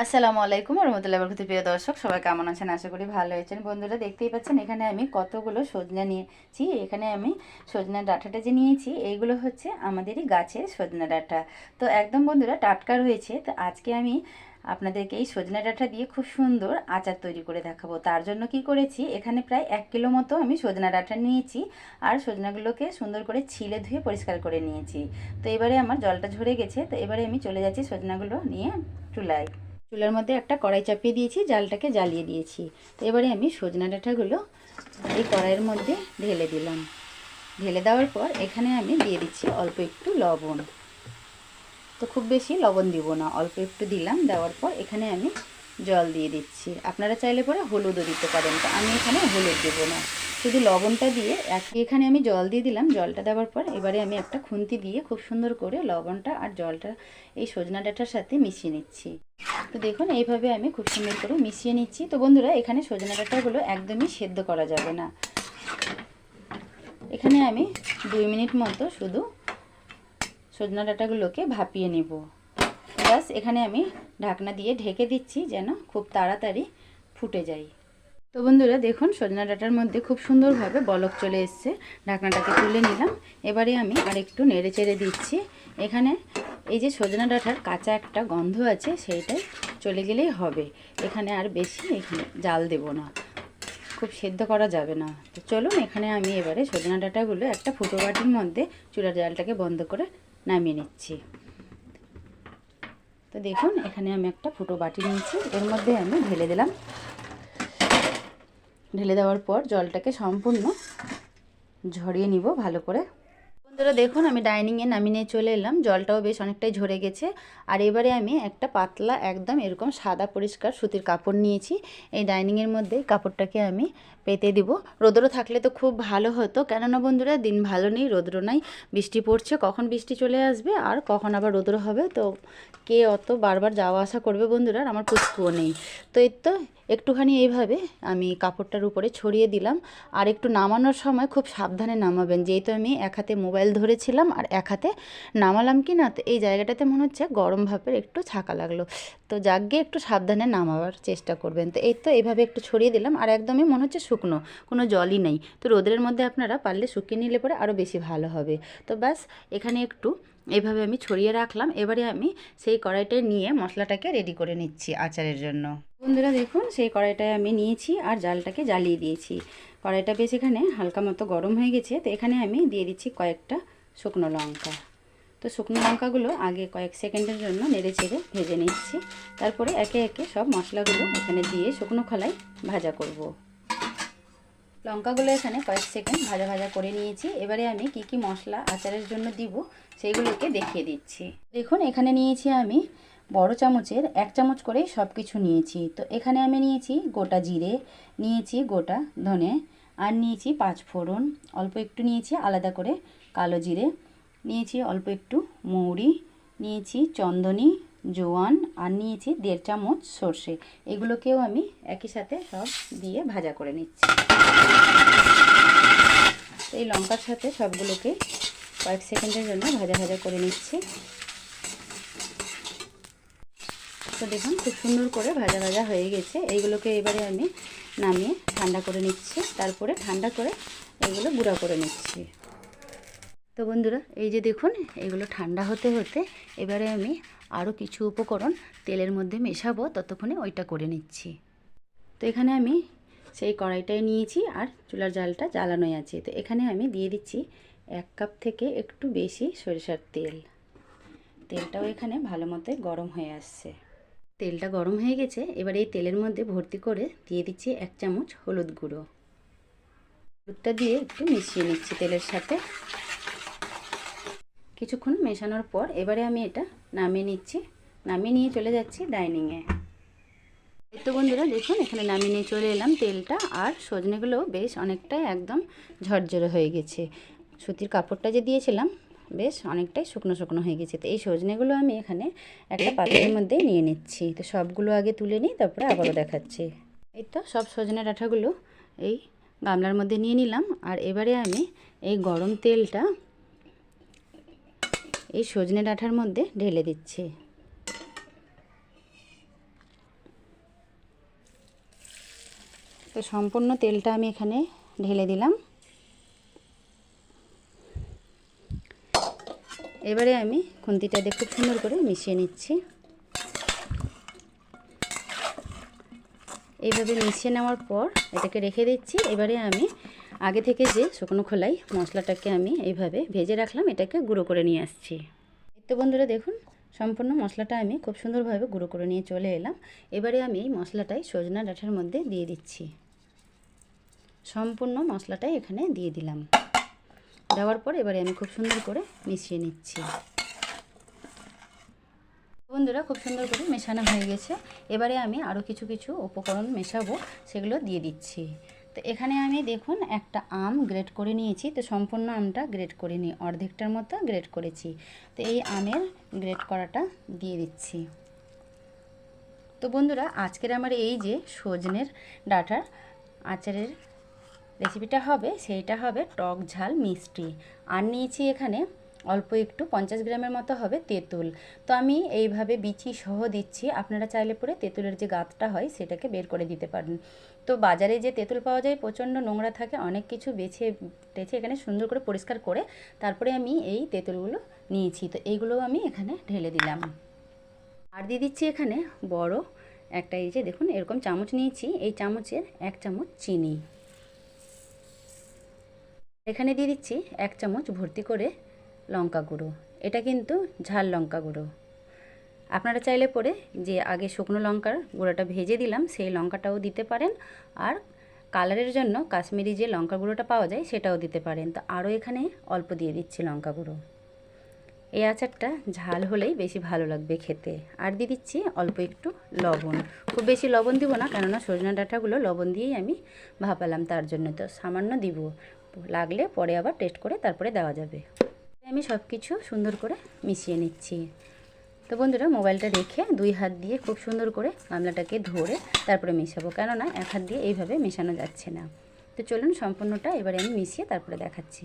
আসসালামু আলাইকুম রহমতুল্লাহ বরকত। প্রিয় দর্শক, সবাই কেমন আছেন? আশা করি ভালো আছেন। বন্ধুরা, দেখতেই পাচ্ছেন এখানে আমি কতগুলো সজনা নিয়েছি। এখানে আমি সজনা ডাঁটাটা যে নিয়েছি, এইগুলো হচ্ছে আমাদেরই গাছের সজনা ডাঁটা। তো একদম বন্ধুরা টাটকা রয়েছে। তো আজকে আমি আপনাদেরকে এই সজনা ডাঁটা দিয়ে খুব সুন্দর আচার তৈরি করে দেখাবো। তার জন্য কি করেছি, এখানে প্রায় 1 কিলো মতো আমি সজনা ডাঁটা নিয়েছি। আর সজনাগুলোকে সুন্দর করে ছিলে ধুয়ে পরিষ্কার করে নিয়েছি। তো এবারে আমার জলটা ঝরে গেছে। তো এবারে আমি চলে যাচ্ছি সজনাগুলো নিয়ে চুলায়। চুলার মধ্যে একটা কড়াই চাপিয়ে দিয়েছি, জালটাকে জ্বালিয়ে দিয়েছি। তো এবারে আমি সজনা ডাঁটাগুলো এই কড়াইয়ের মধ্যে ঢেলে দিলাম। ঢেলে দেওয়ার পর এখানে আমি দিয়ে দিচ্ছি অল্প একটু লবণ। তো খুব বেশি লবণ দিব না, অল্প একটু দিলাম। দেওয়ার পর এখানে আমি জল দিয়ে দিচ্ছি। আপনারা চাইলে পরে হলুদও দিতে পারেন, তো আমি এখানে হলুদ দেবো না, শুধু লবণটা দিয়ে এখানে আমি জল দিয়ে দিলাম। জলটা দেওয়ার পর এবারে আমি একটা খুন্তি দিয়ে খুব সুন্দর করে লবণটা আর জলটা এই সজনা ডাঁটার সাথে মিশিয়ে নিচ্ছি। তো দেখুন এইভাবে আমি খুব সুন্দর করে মিশিয়ে নিচ্ছি। তো বন্ধুরা, এখানে সজনা ডাঁটাগুলো একদমই সেদ্ধ করা যাবে না। এখানে আমি 2 মিনিট মতো শুধু সজনা ডাঁটাগুলোকে ভাপিয়ে নেব। ব্যাস, এখানে আমি ঢাকনা দিয়ে ঢেকে দিচ্ছি যেন খুব তাড়াতাড়ি ফুটে যায়। তো বন্ধুরা দেখুন, সজনা ডাঁটার মধ্যে খুব সুন্দরভাবে বলক চলে এসছে। ঢাকনাটাকে তুলে নিলাম। এবারে আমি আরেকটু নেড়ে চেড়ে দিচ্ছি। এখানে এই যে সজনা ডাঁটার কাঁচা একটা গন্ধ আছে, সেইটাই চলে গেলেই হবে। এখানে আর বেশি জাল দেব না, খুব সেদ্ধ করা যাবে না। তো চলুন, এখানে আমি এবারে সজনা ডাঁটাগুলো একটা ফুটো বাটির মধ্যে চুলার জালটাকে বন্ধ করে নামিয়ে নিচ্ছি। তো দেখুন, এখানে আমি একটা ফুটো বাটি নিয়েছি, এর মধ্যে আমি ঢেলে দিলাম। ঢেলে দেওয়ার পর জলটাকে সম্পূর্ণ ঝরিয়ে নিব ভালো করে। বন্ধুরা দেখুন, আমি ডাইনিংয়ে নামিয়ে নিয়ে চলে এলাম। জলটাও বেশ অনেকটাই ঝরে গেছে। আর এবারে আমি একটা পাতলা একদম এরকম সাদা পরিষ্কার সুতির কাপড় নিয়েছি। এই ডাইনিংয়ের মধ্যে কাপড়টাকে আমি পেতে দিব। রোদ্র থাকলে তো খুব ভালো হতো, কেননা বন্ধুরা দিন ভালো নেই, রোদ্র নাই, বৃষ্টি পড়ছে, কখন বৃষ্টি চলে আসবে আর কখন আবার রোদ্র হবে। তো কে অত বারবার যাওয়া আসা করবে বন্ধুরা, আমার পুচকুও নেই। তো এই তো একটুখানি এইভাবে আমি কাপড়টার উপরে ছড়িয়ে দিলাম। আর একটু নামানোর সময় খুব সাবধানে নামাবেন, যেহেতু আমি এক হাতে মোবাইল ধরেছিলাম আর এক হাতে নামালাম কি না, তো এই জায়গাটাতে মনে হচ্ছে গরম ভাপের একটু ছাকা লাগলো। তো জাগিয়ে একটু সাবধানে নামাবার চেষ্টা করবেন। তো এই তো এইভাবে একটু ছড়িয়ে দিলাম। আর একদমই মনে হচ্ছে শুকনো, কোনো জলই নেই। তো রোদের মধ্যে আপনারা পারলে শুকিয়ে নিলে পরে আরও বেশি ভালো হবে। তো ব্যাস, এখানে একটু এইভাবে আমি ছড়িয়ে রাখলাম। এবারে আমি সেই কড়াইটায় নিয়ে মশলাটাকে রেডি করে নিচ্ছি আচারের জন্য। বন্ধুরা দেখুন, সেই কড়াইটায় আমি নিয়েছি আর জালটাকে জ্বালিয়ে দিয়েছি। কড়াইটা বেশ এখানে হালকা মতো গরম হয়ে গেছে। তো এখানে আমি দিয়ে দিচ্ছি কয়েকটা শুকনো লঙ্কা। তো শুকনো লঙ্কাগুলো আগে কয়েক সেকেন্ডের জন্য নেড়ে চেড়ে ভেজে নিচ্ছি। তারপরে একে একে সব মশলাগুলো এখানে দিয়ে শুকনো খোলায় ভাজা করব। লঙ্কাগুলো এখানে কয়েক সেকেন্ড ভাজা ভাজা করে নিয়েছি। এবারে আমি কি কি মশলা আচারের জন্য দিব সেইগুলোকে দেখিয়ে দিচ্ছি। দেখুন, এখানে নিয়েছি আমি বড় চামচের 1 চামচ করেই সব কিছু নিয়েছি। তো এখানে আমি নিয়েছি গোটা জিরে, নিয়েছি গোটা ধনে, আর নিয়েছি 5 ফোড়ন, অল্প একটু নিয়েছি আলাদা করে কালো জিরে, নিয়েছি অল্প একটু মৌরি, নিয়েছি চন্দনী, জোয়ান, আর নিয়েছি 1.5 চামচ সর্ষে। এগুলোকেও আমি একই সাথে সব দিয়ে ভাজা করে নিচ্ছি। এই লঙ্কার সাথে সবগুলোকে কয়েক সেকেন্ডের জন্য ভাজা ভাজা করে নিচ্ছি। তো দেখুন, খুব সুন্দর করে ভাজা ভাজা হয়ে গেছে। এইগুলোকে এবারে আমি নামিয়ে ঠান্ডা করে নিচ্ছি। তারপরে ঠান্ডা করে এগুলো গুঁড়া করে নিচ্ছি। তো বন্ধুরা, এই যে দেখুন, এগুলো ঠান্ডা হতে হতে এবারে আমি আরও কিছু উপকরণ তেলের মধ্যে মেশাবো, ততক্ষণে ওইটা করে নিচ্ছি। তো এখানে আমি সেই কড়াইটাই নিয়েছি আর চুলার জালটা জ্বালানোই আছে। তো এখানে আমি দিয়ে দিচ্ছি 1 কাপ থেকে একটু বেশি সরিষার তেল। তেলটাও এখানে ভালো মতো গরম হয়ে আসছে। তেলটা গরম হয়ে গেছে। এবার এই তেলের মধ্যে ভর্তি করে দিয়ে দিচ্ছি 1 চামচ হলুদ গুঁড়ো। হলুদটা দিয়ে একটু মিশিয়ে নিচ্ছি তেলের সাথে। কিছুক্ষণ মেশানোর পর এবারে আমি এটা নামিয়ে নিচ্ছি। নামিয়ে নিয়ে চলে যাচ্ছি ডাইনিংয়ে। এই তো বন্ধুরা দেখুন, এখানে নামিয়ে নিয়ে চলে এলাম। তেলটা আর সজনেগুলো বেশ অনেকটাই একদম ঝরঝরে হয়ে গেছে। সুতির কাপড়টা যে দিয়েছিলাম বেশ অনেকটাই শুকনো শুকনো হয়ে গেছে। তো এই সজনেগুলো আমি এখানে একটা পাত্রের মধ্যে নিয়ে নিচ্ছি। তো সবগুলো আগে তুলে নিই, তারপরে আবারও দেখাচ্ছি। এই তো সব সজনে ডাঁটাগুলো এই গামলার মধ্যে নিয়ে নিলাম। আর এবারে আমি এই গরম তেলটা এই সজনে ডাঁটার মধ্যে ঢেলে দিচ্ছি। তো সম্পূর্ণ তেলটা আমি এখানে ঢেলে দিলাম। এবারে আমি খুন্তিটা দিয়ে খুব সুন্দর করে মিশিয়ে নিচ্ছি। এইভাবে মিশিয়ে নেওয়ার পর এটাকে রেখে দিচ্ছি। এবারে আমি আগে থেকে যে শুকনো খোলাই মশলাটাকে আমি এইভাবে ভেজে রাখলাম, এটাকে গুঁড়ো করে নিয়ে আসছি। তো বন্ধুরা দেখুন, সম্পূর্ণ মশলাটা আমি খুব সুন্দরভাবে গুঁড়ো করে নিয়ে চলে এলাম। এবারে আমি এই মশলাটাই সজনা ডাঁটার মধ্যে দিয়ে দিচ্ছি। সম্পূর্ণ মশলাটাই এখানে দিয়ে দিলাম। দেওয়ার পর এবারে আমি খুব সুন্দর করে মিশিয়ে নিচ্ছি। বন্ধুরা খুব সুন্দর করে মেশানো হয়ে গেছে। এবারে আমি আরও কিছু কিছু উপকরণ মেশাবো, সেগুলো দিয়ে দিচ্ছি। তো এখানে আমি দেখুন একটা আম গ্রেট করে নিয়েছি। তো সম্পূর্ণ আমটা গ্রেট করে নিই, অর্ধেকটার মতো গ্রেট করেছি। তো এই আমের গ্রেট করাটা দিয়ে দিচ্ছি। তো বন্ধুরা আজকের আমার এই যে সজনের ডাঁটার আচারের রেসিপিটা হবে, সেইটা হবে টক ঝাল মিষ্টি। আর নিয়েছি এখানে অল্প একটু 50 গ্রামের মতো হবে তেঁতুল। তো আমি এইভাবে বিচি সহ দিচ্ছি। আপনারা চাইলে পরে তেঁতুলের যে গাঁতটা হয় সেটাকে বের করে দিতে পারেন। তো বাজারে যে তেঁতুল পাওয়া যায় প্রচণ্ড নোংরা থাকে, অনেক কিছু বেছে টেছে এখানে সুন্দর করে পরিষ্কার করে তারপরে আমি এই তেঁতুলগুলো নিয়েছি। তো এইগুলোও আমি এখানে ঢেলে দিলাম। আর দিয়ে দিচ্ছি এখানে বড় একটা, এই যে দেখুন এরকম চামচ নিয়েছি, এই চামচের 1 চামচ চিনি। এখানে দিয়ে দিচ্ছি 1 চামচ ভর্তি করে লঙ্কা গুঁড়ো। এটা কিন্তু ঝাল লঙ্কা গুঁড়ো। আপনারা চাইলে পরে যে আগে শুকনো লঙ্কার গুঁড়োটা ভেজে দিলাম সেই লঙ্কাটাও দিতে পারেন, আর কালারের জন্য কাশ্মীরি যে লঙ্কা গুঁড়োটা পাওয়া যায় সেটাও দিতে পারেন। তো আরও এখানে অল্প দিয়ে দিচ্ছি লঙ্কা গুঁড়ো। এই আচারটা ঝাল হলেই বেশি ভালো লাগবে খেতে। আর দিয়ে দিচ্ছি অল্প একটু লবণ। খুব বেশি লবণ দিব না, কেননা সজনা ডাঁটাগুলো লবণ দিয়েই আমি ভাপালাম, তার জন্য তো সামান্য দিব, লাগলে পরে আবার টেস্ট করে তারপরে দেওয়া যাবে। আমি সব কিছু সুন্দর করে মিশিয়ে নিচ্ছি। তো বন্ধুরা মোবাইলটা রেখে 2 হাত দিয়ে খুব সুন্দর করে গামলাটাকে ধরে তারপরে মেশাবো, কেননা 1 হাত দিয়ে এইভাবে মেশানো যাচ্ছে না। তো চলুন সম্পূর্ণটা এবারে আমি মিশিয়ে তারপরে দেখাচ্ছি।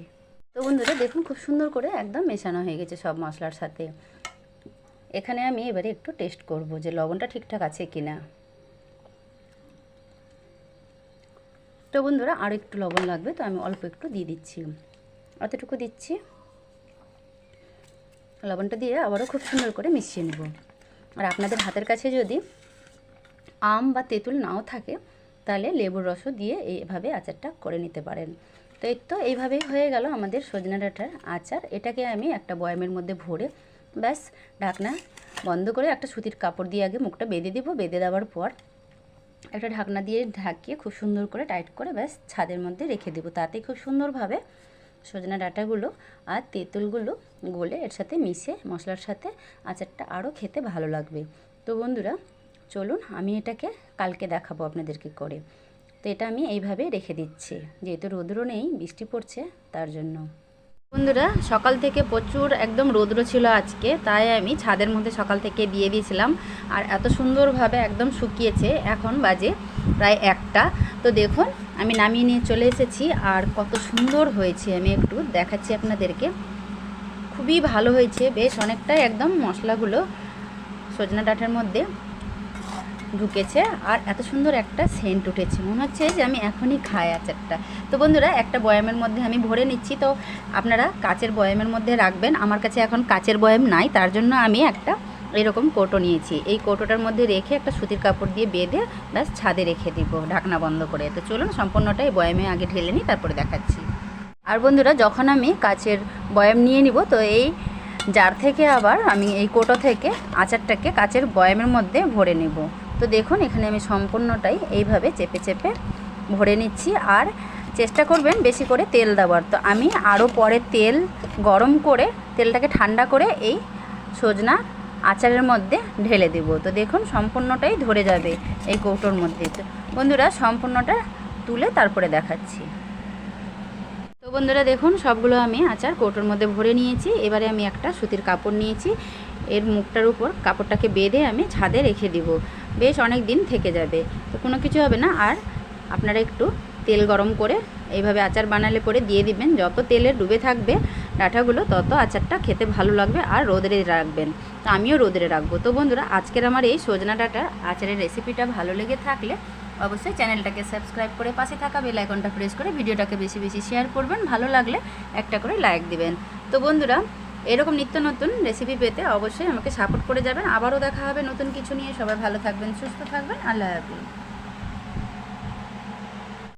তো বন্ধুরা দেখুন খুব সুন্দর করে একদম মেশানো হয়ে গেছে সব মশলার সাথে। এখানে আমি এবারে একটু টেস্ট করব যে লবণটা ঠিকঠাক আছে কিনা। তো বন্ধুরা আর একটু লবণ লাগবে, তো আমি অল্প একটু দিয়ে দিচ্ছি, অতটুকু দিচ্ছি। লবণটা দিয়ে আবারও খুব সুন্দর করে মিশিয়ে নেব। আর আপনাদের হাতের কাছে যদি আম বা তেঁতুল নাও থাকে তাহলে লেবুর রসও দিয়ে এইভাবে আচারটা করে নিতে পারেন। তো এই তো এইভাবেই হয়ে গেল আমাদের সজনা ডাঁটার আচার। এটাকে আমি একটা বয়ামের মধ্যে ভরে ব্যাস ঢাকনা বন্ধ করে একটা সুতির কাপড় দিয়ে আগে মুখটা বেঁধে দেবো। বেঁধে দেওয়ার পর একটা ঢাকনা দিয়ে ঢাকিয়ে খুব সুন্দর করে টাইট করে ব্যাস ছাদের মধ্যে রেখে দেবো। তাতে খুব সুন্দরভাবে সজনা ডাঁটাগুলো আর তেঁতুলগুলো গলে এর সাথে মিশে মশলার সাথে আচারটা আরও খেতে ভালো লাগবে। তো বন্ধুরা চলুন আমি এটাকে কালকে দেখাবো আপনাদেরকে করে। তো এটা আমি এইভাবে রেখে দিচ্ছি, যেহেতু রৌদ্র নেই, বৃষ্টি পড়ছে তার জন্য। বন্ধুরা সকাল থেকে প্রচুর একদম রৌদ্র ছিল আজকে, তাই আমি ছাদের মধ্যে সকাল থেকে দিয়ে দিয়েছিলাম। আর এত সুন্দরভাবে একদম শুকিয়েছে। এখন বাজে প্রায় 1টা। তো দেখুন আমি নামিয়ে নিয়ে চলে এসেছি। আর কত সুন্দর হয়েছে আমি একটু দেখাচ্ছি আপনাদেরকে। খুবই ভালো হয়েছে, বেশ অনেকটাই একদম মশলাগুলো সজনা ডাঁটার মধ্যে ঢুকেছে। আর এত সুন্দর একটা সেন্ট উঠেছে, মনে হচ্ছে যে আমি এখনই খাই আচারটা। তো বন্ধুরা একটা বয়ামের মধ্যে আমি ভরে নিচ্ছি। তো আপনারা কাচের বয়ামের মধ্যে রাখবেন। আমার কাছে এখন কাচের বয়াম নাই, তার জন্য আমি একটা এরকম কৌটো নিয়েছি। এই কৌটোটার মধ্যে রেখে একটা সুতির কাপড় দিয়ে বেঁধে ব্যাস ছাদে রেখে দিব ঢাকনা বন্ধ করে। তো চলুন সম্পূর্ণটা এই বয়ামে আগে ঢেলে নিই, তারপরে দেখাচ্ছি। আর বন্ধুরা যখন আমি কাচের বয়াম নিয়ে নিব, তো এই জার থেকে আবার আমি এই কৌটো থেকে আচারটাকে কাচের বয়ামের মধ্যে ভরে নেব। তো দেখুন এখানে আমি সম্পূর্ণটাই এইভাবে চেপে চেপে ভরে নিচ্ছি। আর চেষ্টা করবেন বেশি করে তেল দেওয়ার। তো আমি আরও পরে তেল গরম করে তেলটাকে ঠান্ডা করে এই সজনা আচারের মধ্যে ঢেলে দেব। তো দেখুন সম্পূর্ণটাই ধরে যাবে এই কৌটোর মধ্যে। তো বন্ধুরা সম্পূর্ণটা তুলে তারপরে দেখাচ্ছি। তো বন্ধুরা দেখুন সবগুলো আমি আচার কৌটোর মধ্যে ভরে নিয়েছি। এবারে আমি একটা সুতির কাপড় নিয়েছি, এর মুখটার উপর কাপড়টাকে বেঁধে আমি ছাদে রেখে দিব। বেশ অনেক দিন থেকে যাবে, তো কোনো কিছু হবে না। আর আপনারা একটু তেল গরম করে এইভাবে আচার বানালে পরে দিয়ে দিবেন। যত তেলে ডুবে থাকবে ডাঁটাগুলো তত আচারটা খেতে ভালো লাগবে। আর রোদরে রাখবেন, তো আমিও রোদরে রাখবো। তো বন্ধুরা আজকের আমার এই সজনা ডাঁটার আচারের রেসিপিটা ভালো লেগে থাকলে অবশ্যই চ্যানেলটাকে সাবস্ক্রাইব করে পাশে থাকা বেল আইকনটা প্রেস করে ভিডিওটাকে বেশি বেশি শেয়ার করবেন, ভালো লাগলে একটা করে লাইক দিবেন। তো বন্ধুরা, এরকম নিত্য নতুন রেসিপি পেতে অবশ্যই আমাকে সাপোর্ট করে যাবেন। আবারও দেখা হবে নতুন কিছু নিয়ে। সবাই ভালো থাকবেন, সুস্থ থাকবেন। আল্লাহ হাফেজ।